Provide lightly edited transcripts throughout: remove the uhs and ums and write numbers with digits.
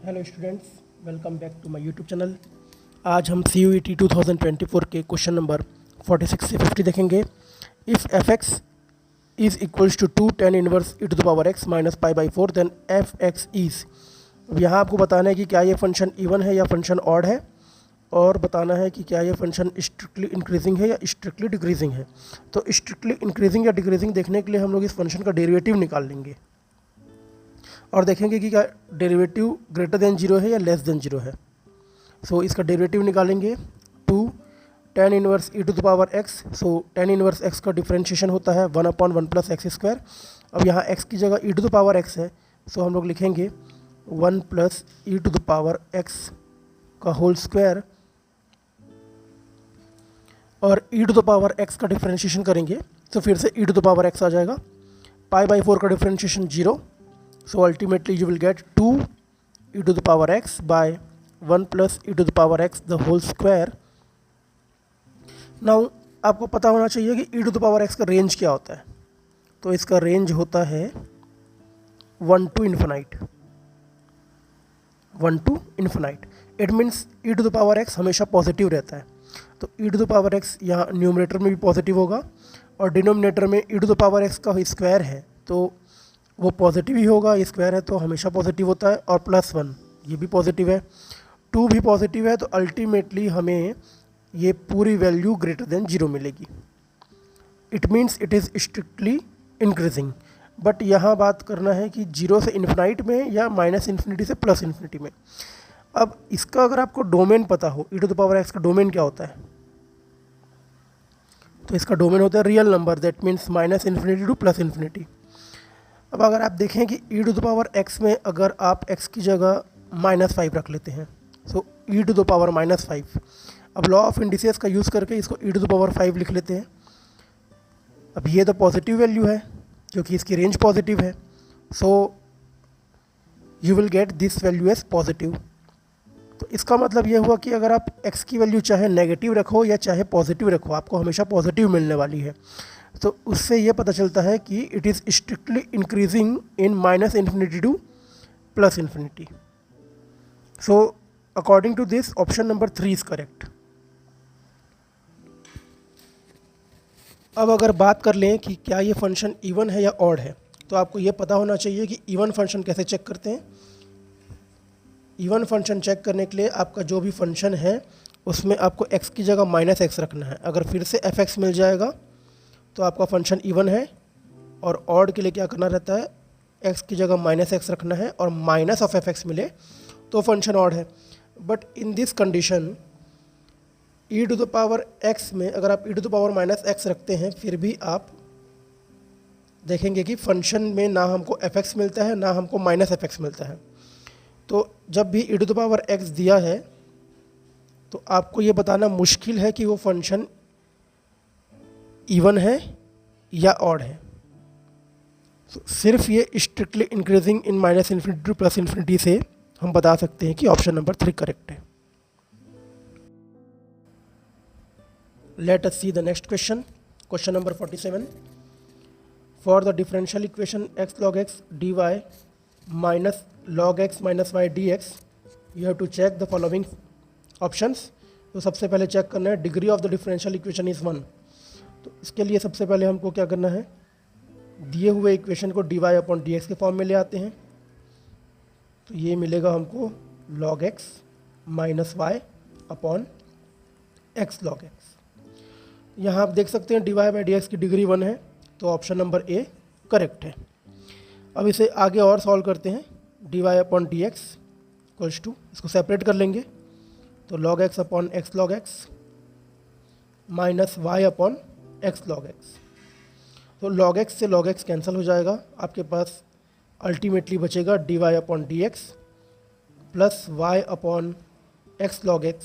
Hello students, welcome back to my YouTube channel. आज हम CUET 2024 के क्वेश्चन नंबर 46 से 50 देखेंगे। If f x is equals to 2 tan inverse e to the power x minus pi by 4 then f x is. अब यहाँ आपको बताना है कि क्या ये फंक्शन इवन है या फंक्शन ऑड है, और बताना है कि क्या ये फंक्शन स्ट्रिक्टली इंक्रीजिंग है या स्ट्रिक्टली डिक्रीजिंग है। तो स्ट्रिक्टली इंक्रीजिंग या डिक्रीजिंग देखने के लिए हम लोग इस फंक्शन का डेरिवेटिव निकाल लेंगे और देखेंगे कि क्या डेरिवेटिव ग्रेटर देन 0 है या लेस देन 0 है। सो इसका डेरिवेटिव निकालेंगे 2 tan inverse e to the power x। So tan inverse x का डिफरेंशिएशन होता है 1/1 प्लस एक्स स्क्वायर। अब यहाँ x की जगह e to the power x है, सो हम लोग लिखेंगे 1 plus e to the power x का होल स्क्वायर, और e to the power x का डिफरेंशिएशन करेंगे तो फिर से e to the power x आ जाएगा। पाई बाई 4 का differentiation 0, so ultimately you will get 2 e to the power x by 1 plus e to the power x the whole square। now आपको पता होना चाहिए कि e to the power x का range क्या होता है। तो इसका रेंज होता है 1 to infinite। 1 to infinite it means e to the power x हमेशा पॉजिटिव रहता है। तो e to the power x यहाँ न्यूमरेटर में भी पॉजिटिव होगा और डिनोमिनेटर में e to the power x का स्क्वायर है तो वो पॉजिटिव ही होगा। ये स्क्वायर है तो हमेशा पॉजिटिव होता है, और +1 ये भी पॉजिटिव है, 2 भी पॉजिटिव है। तो अल्टीमेटली हमें ये पूरी वैल्यू ग्रेटर देन 0 मिलेगी। It means it is strictly increasing. But यहाँ बात करना है कि 0 से इन्फिनाइट में या -∞ से +∞ में। अब इसका अगर आपको डोमेन पता हो, e to the power x का डोमेन क्या होता है, तो इसका डोमेन होता है real number, that means -∞ to +∞। अब अगर आप देखें कि e to the power x में अगर आप x की जगह -5 रख लेते हैं, सो e टू द पावर -5। अब लॉ ऑफ इंडिसेस का यूज़ करके इसको e टू द पावर 5 लिख लेते हैं। अब ये तो पॉजिटिव वैल्यू है क्योंकि इसकी रेंज पॉजिटिव है, so you will get this value as positive. तो इसका मतलब ये हुआ कि अगर आप x की वैल्यू चाहे नेगेटिव रखो या चाहे पॉजिटिव रखो, आपको हमेशा पॉजिटिव मिलने वाली है। तो उससे ये पता चलता है कि it is strictly increasing in -∞ to +∞। So according to this option number 3 is correct. अब अगर बात कर लें कि क्या ये फंक्शन इवन है या ऑड है, तो आपको ये पता होना चाहिए कि इवन फंक्शन कैसे चेक करते हैं। इवन फंक्शन चेक करने के लिए आपका जो भी फंक्शन है उसमें आपको x की जगह -x रखना है। अगर फिर से f(x) मिल जाएगा तो आपका फंक्शन इवन है, और ऑड के लिए क्या करना रहता है, x की जगह -x रखना है और माइनस ऑफ f(x) मिले तो फंक्शन ऑड है। But in this condition e to the power x में अगर आप e to the power -x रखते हैं, फिर भी आप देखेंगे कि फंक्शन में ना हमको f(x) मिलता है ना हमको -f(x) मिलता है। तो जब भी e to the power x दिया है तो आपको ये बताना मुश्किल है कि वो फंक्शन इवन है या ऑड है। तो सिर्फ ये स्ट्रिक्टली इंक्रीजिंग इन -∞ टू +∞ से हम बता सकते हैं कि ऑप्शन नंबर 3 करेक्ट है। Let us see the next question, question number 47। For the differential equation x log x dy minus log x minus y dx you have to check the following options. तो सबसे पहले check करना है degree of the differential equation is 1। तो इसके लिए सबसे पहले हमको क्या करना है, दिए हुए इक्वेशन को dy/dx के फॉर्म में ले आते हैं। तो ये मिलेगा हमको log x minus y upon x log x। यहाँ आप देख सकते हैं dy/dx की डिग्री 1 है, तो ऑप्शन नंबर ए करेक्ट है। अब इसे आगे और सॉल्व करते हैं। dy/dx इक्वल्स टू, इसको सेपरेट कर लेंगे, तो log x upon x log x minus y upon x log x। तो log x से log x कैंसिल हो जाएगा, आपके पास अल्टीमेटली बचेगा dy/dx plus y upon x log x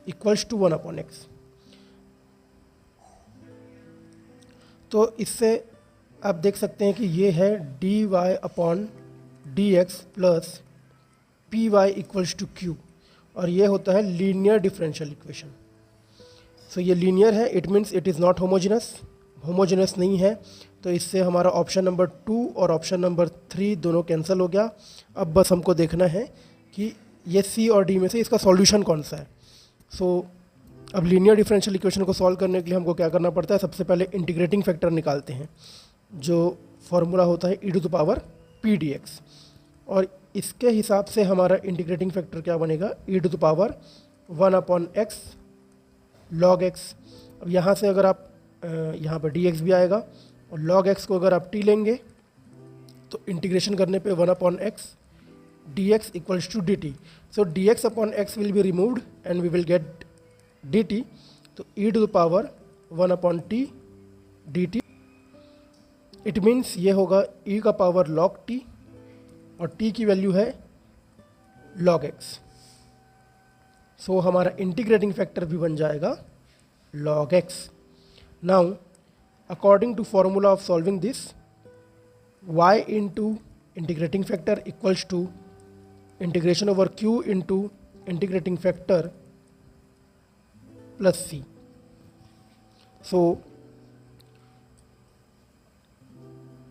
equals to 1/x। तो इससे आप देख सकते हैं कि ये है dy/dx plus py equals to q, और ये होता है लीनियर डिफरेंशियल इक्वेशन। सो ये लीनियर है, it means it is not homogeneous, homogeneous नहीं है। तो इससे हमारा ऑप्शन नंबर 2 और ऑप्शन नंबर 3 दोनों कैंसिल हो गया। अब बस हमको देखना है कि ये सी और डी में से इसका सॉल्यूशन कौन सा है। सो अब लीनियर डिफरेंशियल इक्वेशन को सॉल्व करने के लिए हमको क्या करना पड़ता है, सबसे पहले इंटीग्रेटिंग फैक्टर निकालते हैं, जो फॉर्मूला होता है e to the power p dx, और इसके हिसाब से हमारा इंटीग्रेटिंग फैक्टर क्या बनेगा, e to the power 1/x log x। अब यहाँ से अगर आप यहाँ पर dx भी आएगा और log x को अगर आप t लेंगे तो इंटीग्रेशन करने पे 1/x dx equals to dt। So dx/x will be removed and we will get dt। तो e to the power 1/t dt, it means ये होगा e का पावर log t और t की वैल्यू है log x। सो हमारा integrating factor भी बन जाएगा log x। Now according to formula of solving this, y into integrating factor equals to integration over q into integrating factor plus c। सो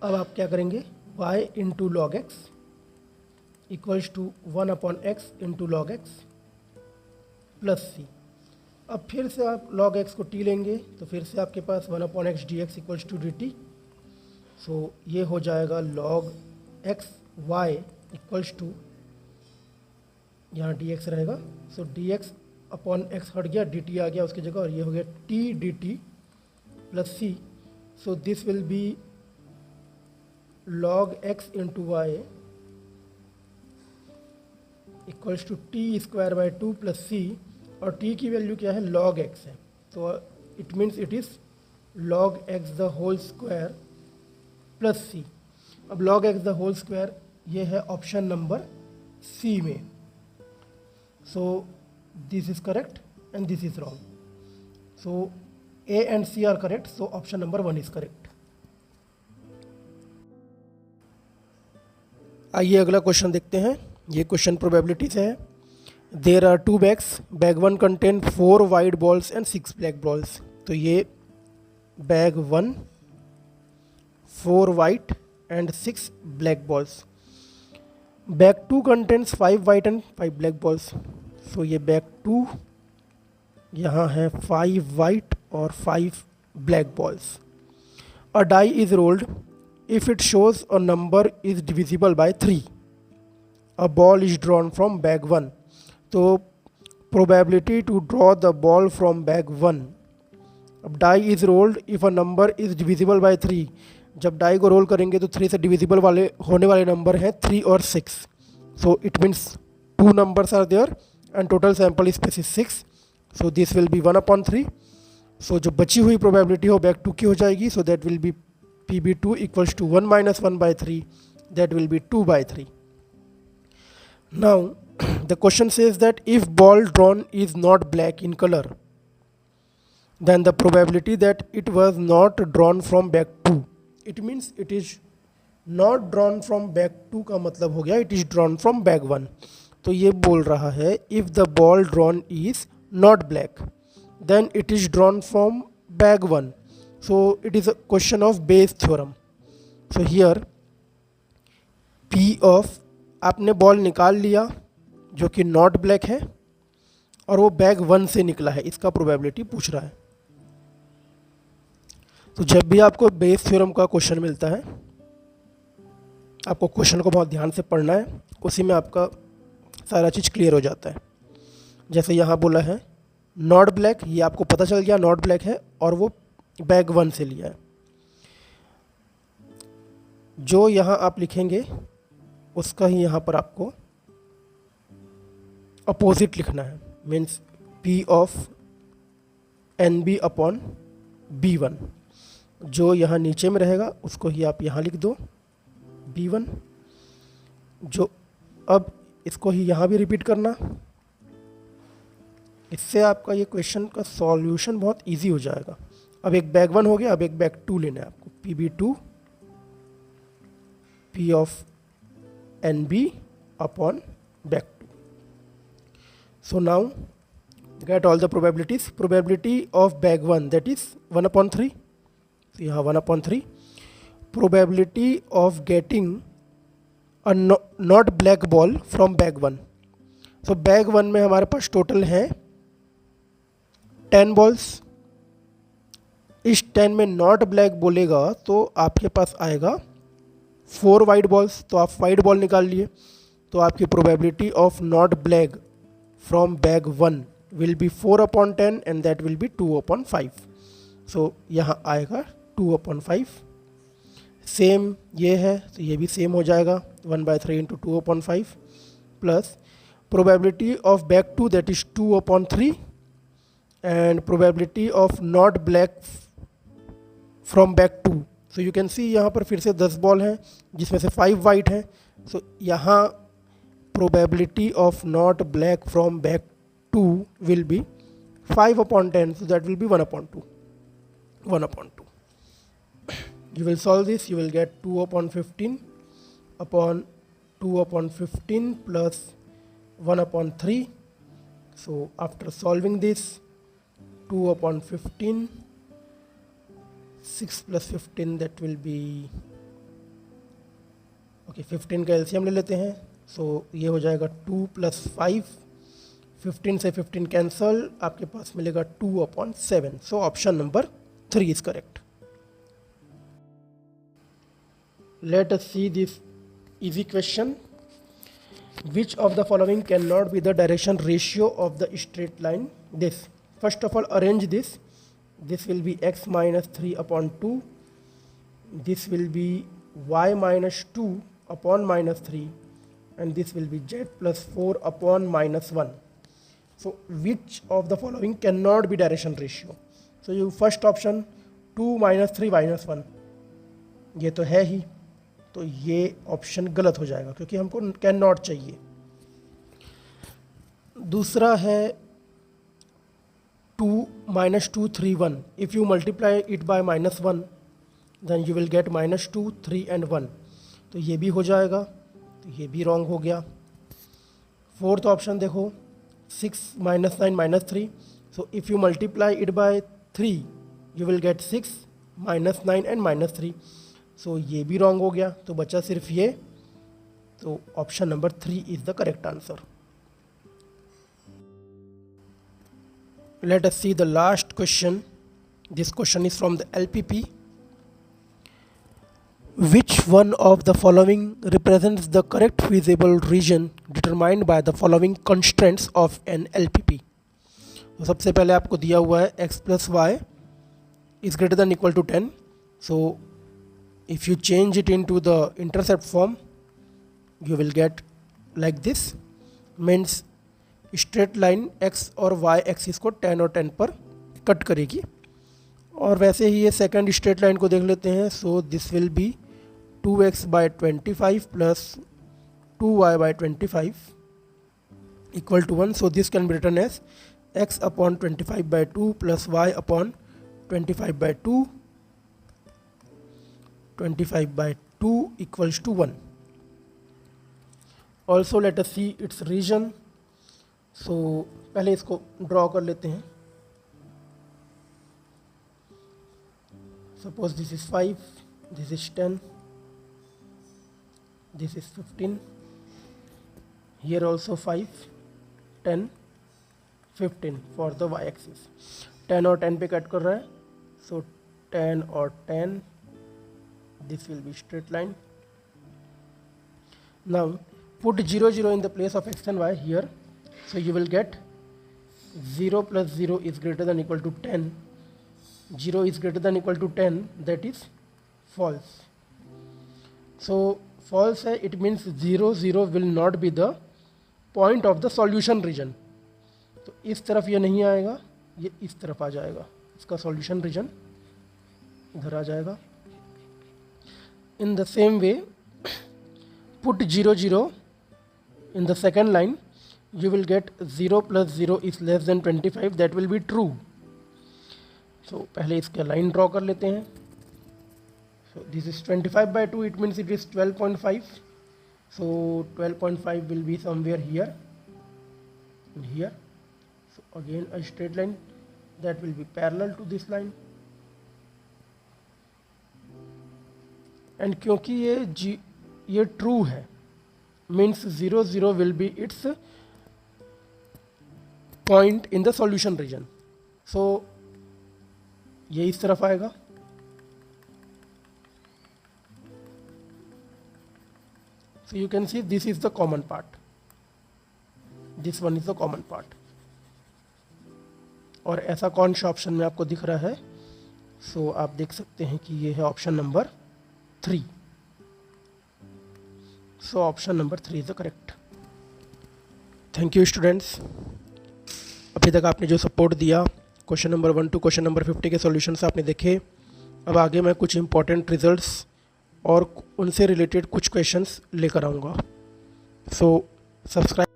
अब आप क्या करेंगे, y into log x equals to 1/x into log x plus c. अब फिर से आप log x को t लेंगे तो फिर से आपके पास 1/x dx equals to dt। So ये हो जाएगा log x y equals to, यहाँ dx रहेगा, सो dx अपॉन x हट गया, dt आ गया उसकी जगह, और ये हो गया t dt plus c। So this will be log x into y equals to t square by 2 plus c, और t की वैल्यू क्या है, log x है, तो it means it is log x the whole square plus c. अब log x the whole square ये है option number C में। So this is correct and this is wrong. So A and C are correct, so option number 1 is correct. आइए अगला question देखते हैं। ये question probability से है। There are 2 bags, bag 1 contain 4 white balls and 6 black balls. तो ये bag 1 4 white and 6 black balls. Bag 2 contains 5 white and 5 black balls. So ये बैग 2 यहाँ है 5 वाइट और 5 black balls. A die is rolled if it shows a number is divisible by 3, a ball is drawn from bag 1। तो probability to draw the ball from bag 1। अब die is rolled if a number is divisible by 3। जब die को role करेंगे तो 3 से divisible वाले होने वाले नंबर हैं 3 और 6। So it means 2 numbers are there and total sample space is 6। so this will be 1/3। so जो बची हुई probability हो बैग 2 की हो जाएगी। so that will be PB2 equals to 1 minus 1/3, that will be 2/3। Now the question says that if ball drawn is not black in color, then the probability that it was not drawn from bag 2, it means it is not drawn from bag 2 का मतलब हो गया it is drawn from bag 1। तो ये बोल रहा है if the ball drawn is not black, then it is drawn from bag 1। So it is a question of Bayes theorem। So here P of, आपने बॉल निकाल लिया जो कि नॉट ब्लैक है और वो बैग 1 से निकला है, इसका प्रोबेबिलिटी पूछ रहा है। तो जब भी आपको बेस थ्योरम का क्वेश्चन मिलता है, आपको क्वेश्चन को बहुत ध्यान से पढ़ना है, उसी में आपका सारा चीज़ क्लियर हो जाता है। जैसे यहाँ बोला है नॉट ब्लैक, ये आपको पता चल गया नॉट ब्लैक है और वो बैग 1 से लिया है। जो यहाँ आप लिखेंगे उसका ही यहाँ पर आपको अपोजिट लिखना है, means P of NB upon B1। जो यहाँ नीचे में रहेगा उसको ही आप यहाँ लिख दो B1। जो अब इसको ही यहाँ भी रिपीट करना, इससे आपका ये क्वेश्चन का सॉल्यूशन बहुत इजी हो जाएगा। अब एक बैग 1 हो गया, अब एक बैग 2 लेना है आपको, PB2 P of NB upon bag 2। So now get all the probabilities. Probability of bag 1 that is 1/3। तो यहाँ 1/3। probability of getting a not black ball from bag 1. So bag 1 में हमारे पास टोटल है 10 बॉल्स. इस 10 में नॉट ब्लैक बोलेगा तो आपके पास आएगा 4 वाइट बॉल्स. तो आप वाइट बॉल निकाल लिए, तो आपकी probability of not black from bag 1 will be 4/10 and that will be 2/5. सो यहाँ आएगा 2/5. सेम ये है तो ये भी सेम हो जाएगा 1/3 into 2/5 plus probability of bag 2 that is 2/3 and probability of not black from bag 2. So you can see यहाँ पर फिर से 10 बॉल हैं जिसमें से 5 वाइट हैं. सो यहाँ probability of not black from bag 2 will be 5/10. So that will be 1/2. 1/2. You will solve this. You will get 2/15 upon 2/15 plus 1/3. So after solving this, 2/15, 6 plus 15, that will be, okay, 15 का LCM ले लेते हैं. सो ये हो जाएगा 2 plus 5. 15 से 15 cancel, आपके पास मिलेगा 2/7. सो option number 3 is correct. Let us see this easy question. Which of the following cannot be the direction ratio of the straight line? This. First of all, arrange this. This will be x minus 3/2. This will be y minus 2 upon minus 3. And this will be z plus 4 upon minus 1. So, which of the following cannot be direction ratio? So, you first option 2 minus 3 minus 1. ये तो है ही, तो ये option गलत हो जाएगा क्योंकि हमको कैन नॉट चाहिए. दूसरा है 2 minus 2 3 1. If you multiply it by minus 1 then you will get -2 3 and 1. तो ये भी हो जाएगा, तो ये भी रॉन्ग हो गया. फोर्थ ऑप्शन देखो 6 minus 9 minus 3. So if you multiply it bye 3 you will gate 6 minus 9 and minus 3. सो ये भी रॉन्ग हो गया, तो बचा सिर्फ ये. तो option number 3 is the correct answer. Let us see the last question. This question is from the LPP. Which one of the following represents the correct feasible region determined by the following constraints of an LPP? तो सबसे पहले आपको दिया हुआ है x plus y is greater than equal to 10. So if you change it into the intercept form, you will get like this. Means straight line x और y axis को 10 और 10 पर कट करेगी. और वैसे ही ये सेकंड स्ट्रेट लाइन को देख लेते हैं. So this will be 2x/25 plus 2y/25 equal to 1. So this can be written as x/25/2 plus y/25/2 25/2 equals to 1. Also let us see its region. सो पहले इसको ड्रॉ कर लेते हैं. Suppose this is 5, this is 10, this is 15, here also 5, 10, 15 for the y axis. 10 और 10 पे cut कर रहा है. सो 10 और 10, this will be straight line. Now put 0 0 in the place of x and y here. So you will get 0 plus 0 is greater than equal to 10. 0 is greater than equal to 10, that is false. So false है, it means 0 0 will not be the point of the solution region. तो इस तरफ ये नहीं आएगा, ये इस तरफ आ जाएगा. इसका solution region इधर आ जाएगा. In the same way, put 0 0 in the second line. You will get 0 plus 0 is less than 25. That will be true. So पहले इसका लाइन ड्रॉ कर लेते हैं. So this is 25/2. It means it is 12.5. So 12.5 will be somewhere here and here. So again a straight line that will be parallel to this line. And क्योंकि ये true है, means 0 0 will be it's point in the solution region. So ये इस तरफ आएगा, so you can see this is the common part, this one is the common part। और ऐसा कौन सा ऑप्शन में आपको दिख रहा है? सो आप देख सकते हैं कि ये है option number 3। So option number 3 is the correct. Thank you students, अभी तक आपने जो सपोर्ट दिया, question number 1 to question number 50 के सॉल्यूशंस आपने देखे। अब आगे मैं कुछ इंपॉर्टेंट रिजल्ट्स और उनसे रिलेटेड कुछ क्वेश्चंस लेकर आऊँगा। So subscribe